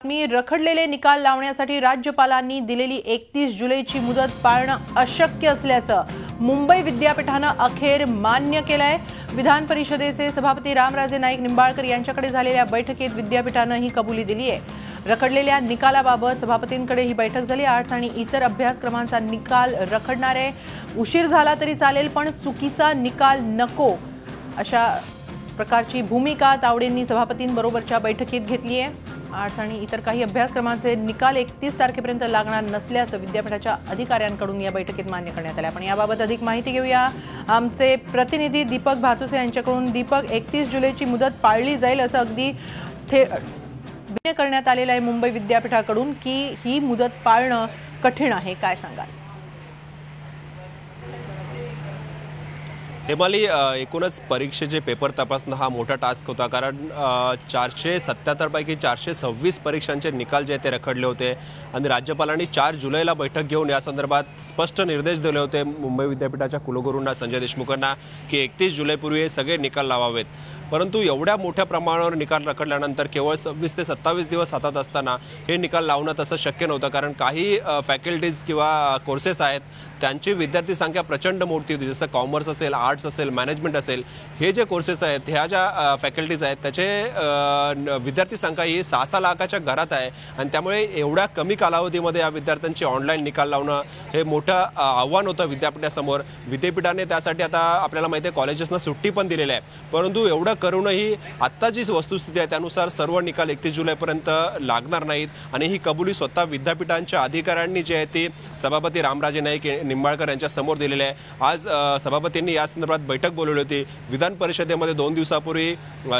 मी रखडलेले निकाल लावण्यासाठी राज्यपालांनी दिलेली 31 जुलैची मुदत पाळणं अशक्य असल्याचं मुंबई विद्यापीठानं अखेर मान्य केलंय। विधान परिषदेचे सभापती रामराजे नाईक निंबाळकर यांच्याकडे झालेल्या बैठकीत विद्यापीठानं ही कबुली दिली आहे। रखडलेल्या निकालाबाबत सभापतींकडे ही बैठक झाली। आर्ट्स आणि इतर अभ्यासक्रमांचा निकाल रखडणार आहे। उशीर झाला तरी चालेल पण चुकीचा निकाल नको अशा प्रकारची भूमिका तावडेंनी सभापतींबरोबरच्या बैठकीत घेतली आहे। आर्ट्स आणि इतर काही अभ्यासक्रमांचे निकाल 31 तारखेपर्यंत लागणार नसल्याचं विद्यापीठाच्या अधिकाऱ्यांकडून या बैठकीत मान्य करण्यात आलं। आपण याबाबत अधिक माहिती घेऊया आमचे प्रतिनिधी दीपक भातुसे यांच्याकडून। दीपक, 31 जुलैची मुदत पाळली जाईल असं अगदी करण्यात आलेलं आहे मुंबई विद्यापीठाकडून की ही मुदत पाळणं कठीण आहे, काय सांगाल? हेमाली, एकूणच परीक्षेचे पेपर तपासणं हा मोठा टास्क होता, कारण 477 पैकी 426 परीक्षांचे निकाल जे ते रखडले होते आणि राज्यपालांनी 4 जुलैला बैठक घेऊन या संदर्भात स्पष्ट निर्देश दिले होते मुंबई विद्यापीठाच्या कुलगुरूंना संजय देशमुखांना की 31 जुलैपूर्वी हे सगळे निकाल लावावेत। परंतु एवढ्या मोठ्या प्रमाणावर निकाल रखडल्यानंतर केवळ 26 ते 27 दिवस हातात असताना हे निकाल लावणं तसं शक्य नव्हतं, कारण काही फॅकल्टीज किंवा कोर्सेस आहेत त्यांची विद्यार्थी संख्या प्रचंड मोठी होती, जसं कॉमर्स असेल, आर्ट्स असेल, मॅनेजमेंट असेल। हे जे कोर्सेस आहेत, ह्या ज्या फॅकल्टीज आहेत त्याचे विद्यार्थी संख्या ही 6-6 लाखाच्या घरात आहे आणि त्यामुळे एवढ्या कमी कालावधीमध्ये या विद्यार्थ्यांची ऑनलाईन निकाल लावणं हे मोठं आव्हान होतं विद्यापीठासमोर। विद्यापीठाने त्यासाठी आता आपल्याला माहिती आहे कॉलेजेसना सुट्टी पण दिलेली आहे, परंतु एवढं करूनही आत्ता जी वस्तुस्थिती आहे त्यानुसार सर्व निकाल 31 जुलैपर्यंत लागणार नाहीत आणि ही कबुली स्वतः विद्यापीठांच्या अधिकाऱ्यांनी जी आहे ती सभापती रामराजे नाईक निंबाळकर यांच्या समोर दिलेली आहे। आज सभापतींनी या संदर्भात बैठक बोलवली होती। विधान परिषदेमध्ये 2 दिवसापूर्वी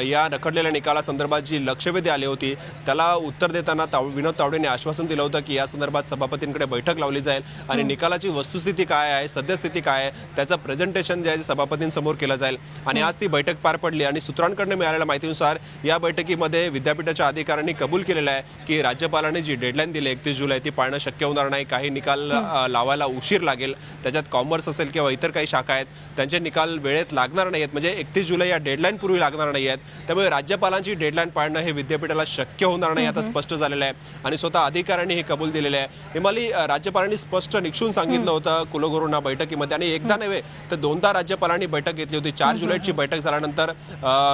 या रखडलेल्या निकालासंदर्भात जी लक्षवेधी आली होती त्याला उत्तर देताना विनोद तावडेंनी आश्वासन दिलं होतं की या संदर्भात सभापतींकडे बैठक लावली जाईल आणि निकालाची वस्तुस्थिती काय आहे, सद्यस्थिती काय आहे त्याचं प्रेझेंटेशन जे आहे सभापतींसमोर केलं जाईल। आणि आज ती बैठक पार पडली आणि सूत्रांकडून मिळालेल्या माहितीनुसार या बैठकीमध्ये विद्यापीठाच्या अधिकाऱ्यांनी कबूल केलेलं आहे की राज्यपालांनी जी डेडलाईन दिली 31 जुलै ती पाळणं शक्य होणार नाही। काही निकाल लावायला उशीर लागेल, त्याच्यात कॉमर्स असेल किंवा इतर काही शाखा आहेत त्यांचे निकाल वेळेत लागणार नाही आहेत, म्हणजे 31 जुलै या डेडलाईन पूर्वी लागणार नाही आहेत। त्यामुळे राज्यपालांची डेडलाईन पाळणं हे विद्यापीठाला शक्य होणार नाही आता स्पष्ट झालेलं आहे आणि स्वतः अधिकाऱ्यांनी हे कबूल दिलेलं आहे। हिमाली, राज्यपालांनी स्पष्ट निक्षून सांगितलं होतं कुलगुरूंना बैठकीमध्ये आणि एकदा नव्हे तर 2दा राज्यपालांनी बैठक घेतली होती। 4 जुलैची बैठक झाल्यानंतर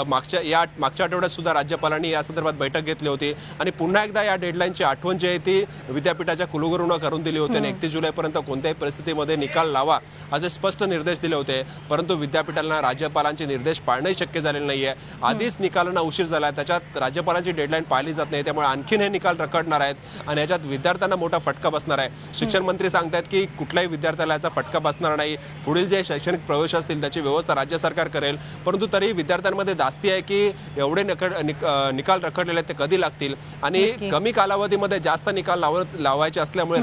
मागच्या आठवड्यात सुद्धा राज्यपालांनी या संदर्भात बैठक घेतली होती आणि पुन्हा एकदा या डेडलाईनची आठवण जी आहे ती विद्यापीठाच्या कुलगुरूंना करून दिली होती आणि 31 जुलैपर्यंत कोणत्याही परिस्थितीमध्ये निकाल लावा असे स्पष्ट निर्देश दिले होते, परंतु विद्यापीठाला राज्यपालांचे निर्देश पाळणंही शक्य झालेलं नाहीये। आधीच निकालांना उशीर झाला, त्याच्यात राज्यपालांची डेडलाईन पाळली जात नाही, त्यामुळे आणखीन हे निकाल रखडणार आहेत आणि याच्यात विद्यार्थ्यांना मोठा फटका बसणार आहे। शिक्षण मंत्री सांगतात की कुठल्याही विद्यार्थ्याला याचा फटका बसणार नाही, पुढील जे शैक्षणिक प्रवेश असतील त्याची व्यवस्था राज्य सरकार करेल, परंतु तरी विद्यार्थ्यांमध्ये दास्ती आहे की एवढे निकाल रखडलेले ते कधी लागतील आणि कमी कालावधीमध्ये जास्त निकाल लावायचे असल्यामुळे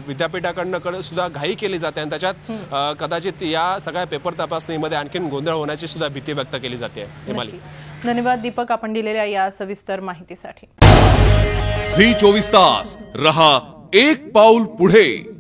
विद्यापीठाकडनं सुद्धा घाई केली जाते आणि त्याच्यात कदाचित या सगळ्या पेपर तपासणीमध्ये आणखीन गोंधळ होण्याची सुद्धा भीती व्यक्त केली जाते। हिमाली, धन्यवाद दीपक, आपण दिलेल्या या सविस्तर माहितीसाठी। झी 24 तास रहा एक पाऊल पुढे।